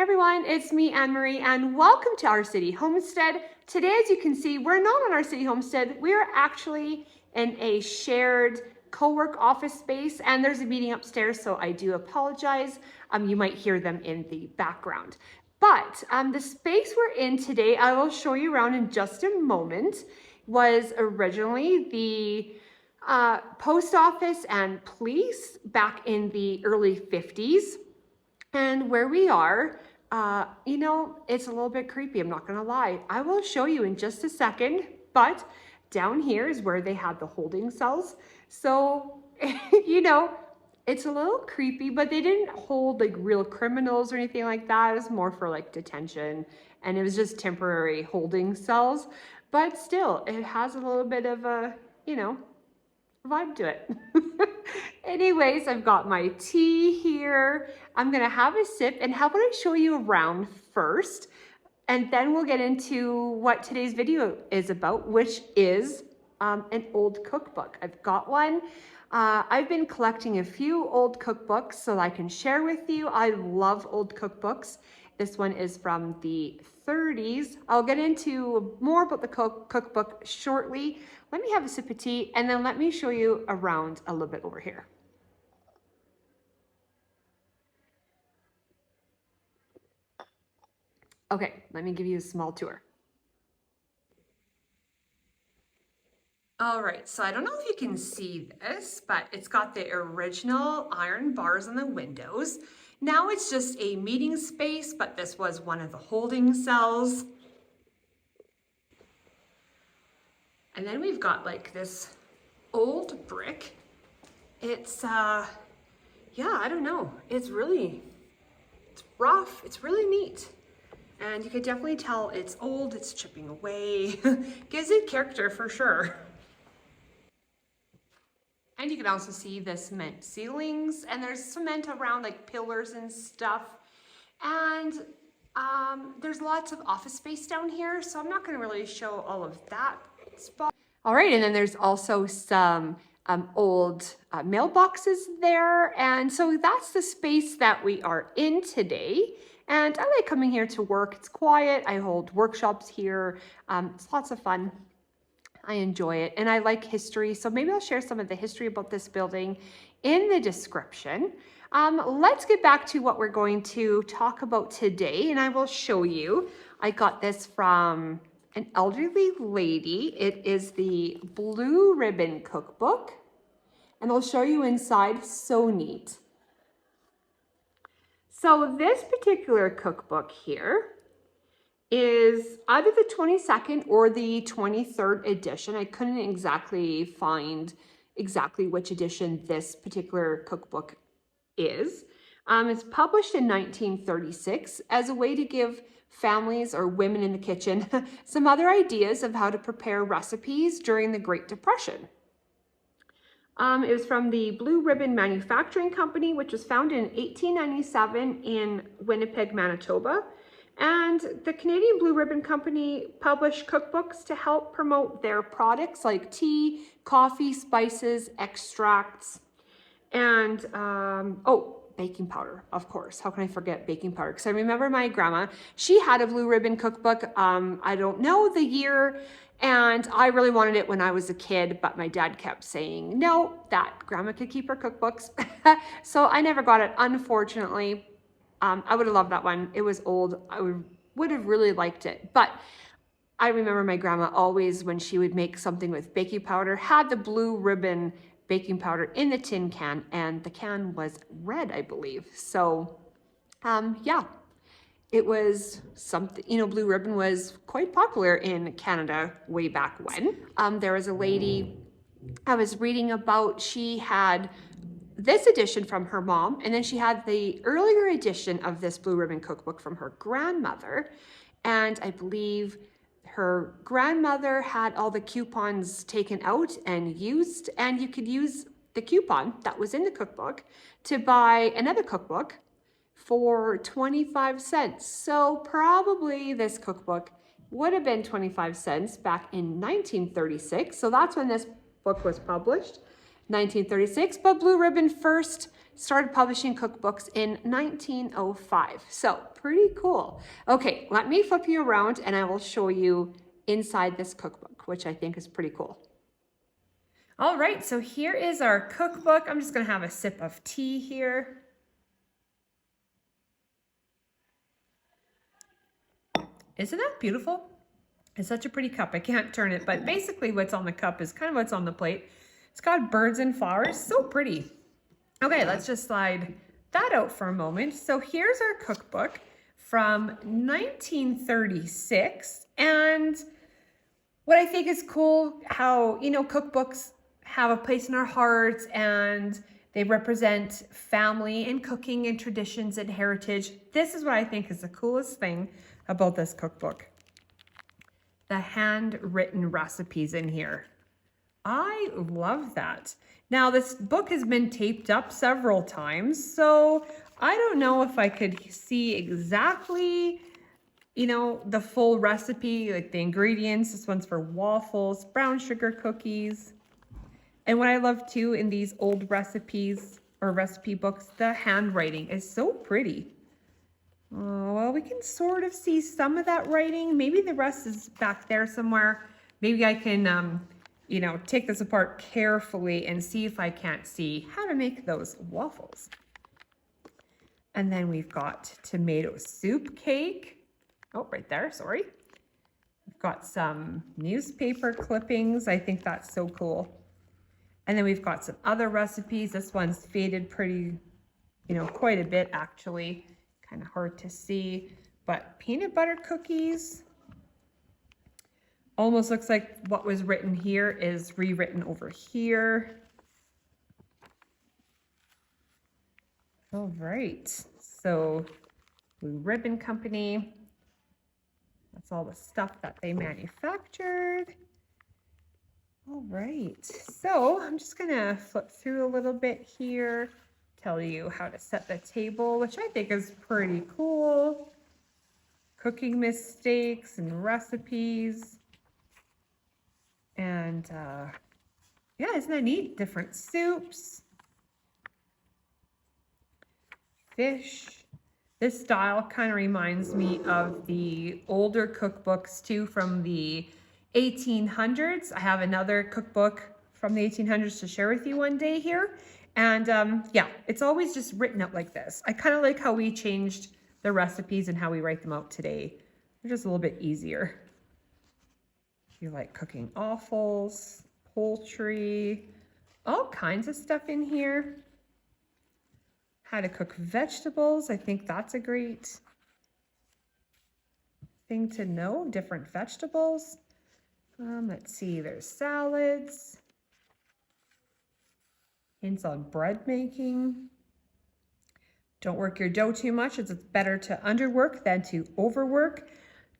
everyone, it's me, Anne-Marie, and welcome to our city homestead. Today, as you can see, we're not on our city homestead. We are actually in a shared co-work office space, and there's a meeting upstairs, so I do apologize. You might hear them in the background. But the space we're in today, I will show you around in just a moment, was originally the post office and police back in the early 50s. And where we are, you know, it's a little bit creepy, I'm not gonna lie. I will show you in just a second, but down here is where they had the holding cells. So, you know, it's a little creepy, but they didn't hold like real criminals or anything like that. It was more for like detention, and it was just temporary holding cells. But still, it has a little bit of a, you know, vibe to it. Anyways, I've got my tea here. I'm gonna have a sip, and how about I show you around first, and then we'll get into what today's video is about, which is an old cookbook. I've got one. I've been collecting a few old cookbooks so I can share with you. I love old cookbooks. This one is from the 30s. I'll get into more about the cookbook shortly. Let me have a sip of tea, and then let me show you around a little bit over here. Okay, let me give you a small tour. All right, so I don't know if you can see this, but it's got the original iron bars on the windows. Now it's just a meeting space, but this was one of the holding cells. And then we've got like this old brick. It's, yeah, I don't know. It's rough. It's really neat. And you could definitely tell it's old, it's chipping away. Gives it character for sure. And you can also see the cement ceilings, and there's cement around like pillars and stuff. And there's lots of office space down here, so I'm not gonna really show all of that spot. All right, and then there's also some old mailboxes there. And so that's the space that we are in today. And I like coming here to work. It's quiet. I hold workshops here. It's lots of fun. I enjoy it, and I like history, so maybe I'll share some of the history about this building in the description. Let's get back to what we're going to talk about today, and I will show you. I got this from an elderly lady. It is the Blue Ribbon Cookbook, and I'll show you inside. So neat. So this particular cookbook here is either the 22nd or the 23rd edition. I couldn't exactly find which edition this particular cookbook is. It's published in 1936 as a way to give families or women in the kitchen some other ideas of how to prepare recipes during the Great Depression. It was from the Blue Ribbon Manufacturing Company, which was founded in 1897 in Winnipeg, Manitoba. And the Canadian Blue Ribbon Company published cookbooks to help promote their products like tea, coffee, spices, extracts, and baking powder, of course. How can I forget baking powder? Because I remember my grandma, she had a Blue Ribbon Cookbook. I don't know the year, and I really wanted it when I was a kid, but my dad kept saying, no, that grandma could keep her cookbooks. So I never got it, unfortunately. I would have loved that one. It was old. I would have really liked it. But I remember my grandma always, when she would make something with baking powder, had the Blue Ribbon baking powder in the tin can, and the can was red, I believe. So, yeah, it was something, you know, Blue Ribbon was quite popular in Canada way back when. There was a lady I was reading about, she had this edition from her mom, and then she had the earlier edition of this Blue Ribbon Cookbook from her grandmother. And I believe her grandmother had all the coupons taken out and used, and you could use the coupon that was in the cookbook to buy another cookbook for 25 cents. So probably this cookbook would have been 25 cents back in 1936. So that's when this book was published. 1936, but Blue Ribbon first started publishing cookbooks in 1905. So pretty cool. Okay, let me flip you around and I will show you inside this cookbook, which I think is pretty cool. All right, so here is our cookbook. I'm just gonna have a sip of tea here. Isn't that beautiful? It's such a pretty cup. I can't turn it, but basically what's on the cup is kind of what's on the plate. It's got birds and flowers, so pretty. Okay, let's just slide that out for a moment. So here's our cookbook from 1936. And what I think is cool, how, you know, cookbooks have a place in our hearts and they represent family and cooking and traditions and heritage. This is what I think is the coolest thing about this cookbook. The handwritten recipes in here. I love that. Now this book has been taped up several times, so I don't know if I could see exactly, you know, the full recipe, like the ingredients. This one's for waffles, brown sugar cookies. And what I love too in these old recipes or recipe books, the handwriting is so pretty. Oh, well, we can sort of see some of that writing. Maybe the rest is back there somewhere. Maybe I can, you know, take this apart carefully and see if I can't see how to make those waffles. And then we've got tomato soup cake. Oh, right there, sorry. We've got some newspaper clippings. I think that's so cool. And then we've got some other recipes. This one's faded pretty, you know, quite a bit actually. Kind of hard to see, but peanut butter cookies. Almost looks like what was written here is rewritten over here. All right, so Blue Ribbon Company. That's all the stuff that they manufactured. All right, so I'm just gonna flip through a little bit here, tell you how to set the table, which I think is pretty cool. Cooking mistakes and recipes. And yeah, isn't that neat? Different soups. Fish. This style kind of reminds me of the older cookbooks too from the 1800s. I have another cookbook from the 1800s to share with you one day here. And yeah, it's always just written out like this. I kind of like how we changed the recipes and how we write them out today. They're just a little bit easier. If you like cooking offals, poultry, all kinds of stuff in here. How to cook vegetables. I think that's a great thing to know, different vegetables. Let's see, there's salads. Hints on bread making. Don't work your dough too much. It's better to underwork than to overwork.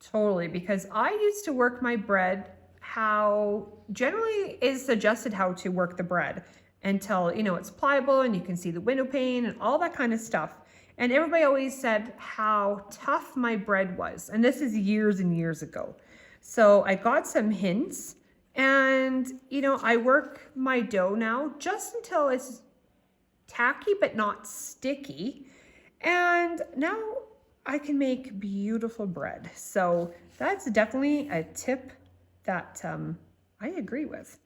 Totally, because I used to work my bread how generally is suggested how to work the bread until, you know, it's pliable and you can see the window pane and all that kind of stuff. And everybody always said how tough my bread was. And this is years and years ago. So I got some hints and, you know, I work my dough now just until it's tacky but not sticky. And now I can make beautiful bread. So that's definitely a tip that I agree with.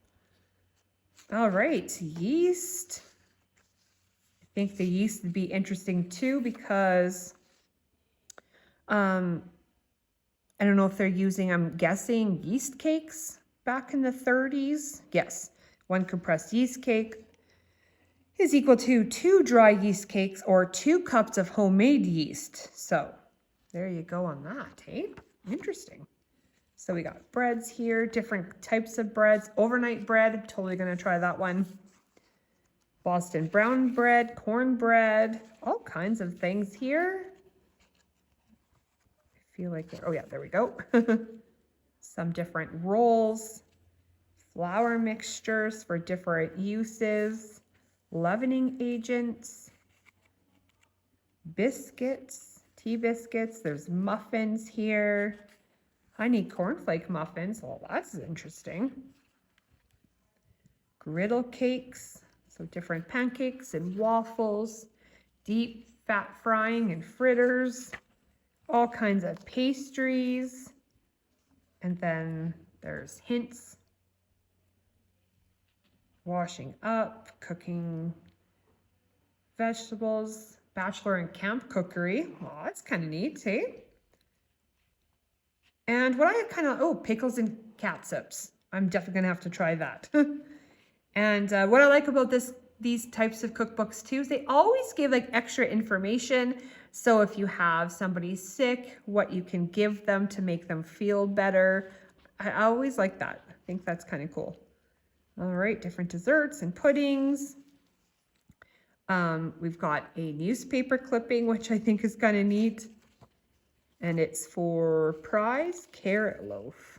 All right, yeast. I think the yeast would be interesting too because I don't know if they're using, I'm guessing, yeast cakes back in the 30s. Yes, 1 compressed yeast cake is equal to 2 dry yeast cakes or 2 cups of homemade yeast. So there you go on that, hey? Interesting. So we got breads here, different types of breads. Overnight bread, I'm totally gonna try that one. Boston brown bread, cornbread, all kinds of things here. I feel like, oh yeah, there we go. Some different rolls, flour mixtures for different uses, leavening agents, biscuits, tea biscuits, there's muffins here, honey cornflake muffins, well that's interesting. Griddle cakes, So different pancakes and waffles, deep fat frying and fritters, all kinds of pastries. And then there's hints, washing up, cooking vegetables, bachelor and camp cookery. Oh, that's kind of neat, hey? And what I kind of, oh, pickles and catsups. I'm definitely gonna have to try that. And what I like about these types of cookbooks too is they always give like extra information. So if you have somebody sick, what you can give them to make them feel better. I always like that. I think that's kind of cool. All right, different desserts and puddings. We've got a newspaper clipping, which I think is kind of neat. And it's for prize carrot loaf.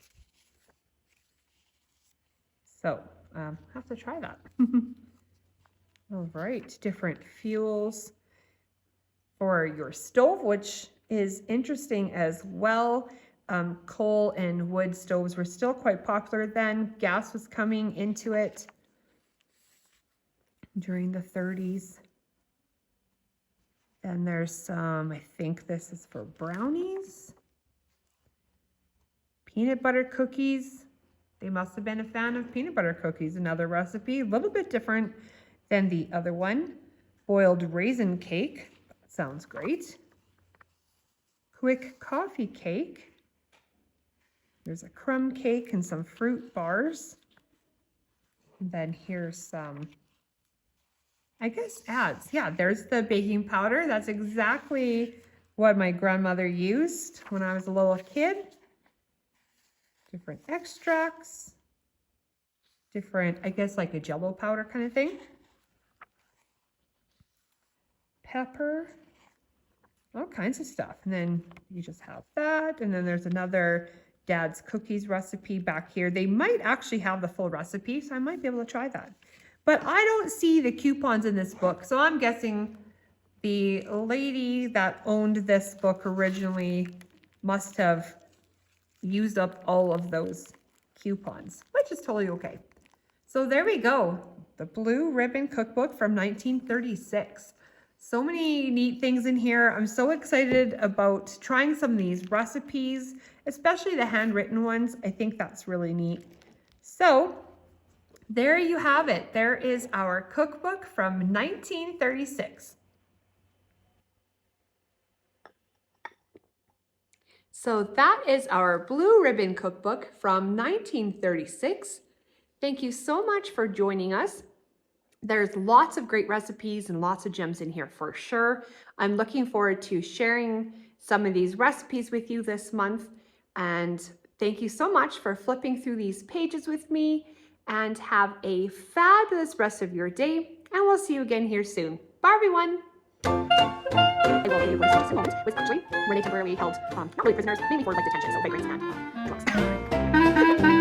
So, have to try that. All right, different fuels for your stove, which is interesting as well. Coal and wood stoves were still quite popular then. Gas was coming into it during the 30s. Then there's some, I think this is for brownies. Peanut butter cookies. They must have been a fan of peanut butter cookies. Another recipe, a little bit different than the other one. Boiled raisin cake. That sounds great. Quick coffee cake. There's a crumb cake and some fruit bars. And then here's some, I guess, ads. Yeah, there's the baking powder. That's exactly what my grandmother used when I was a little kid. Different extracts. Different, I guess, like a Jell-O powder kind of thing. Pepper. All kinds of stuff. And then you just have that. And then there's another Dad's Cookies recipe back here. They might actually have the full recipe, so I might be able to try that. But I don't see the coupons in this book, so I'm guessing the lady that owned this book originally must have used up all of those coupons, which is totally okay. So there we go, the Blue Ribbon Cookbook from 1936. So many neat things in here. I'm so excited about trying some of these recipes, especially the handwritten ones. I think that's really neat. So there you have it. There is our cookbook from 1936. So that is our Blue Ribbon Cookbook from 1936. Thank you so much for joining us. There's lots of great recipes and lots of gems in here for sure. I'm looking forward to sharing some of these recipes with you this month. And thank you so much for flipping through these pages with me, and have a fabulous rest of your day. And we'll see you again here soon. Bye, everyone. I will be released in just a moment, which actually were they temporarily held, not really prisoners, mainly for like detention, so very great to hand.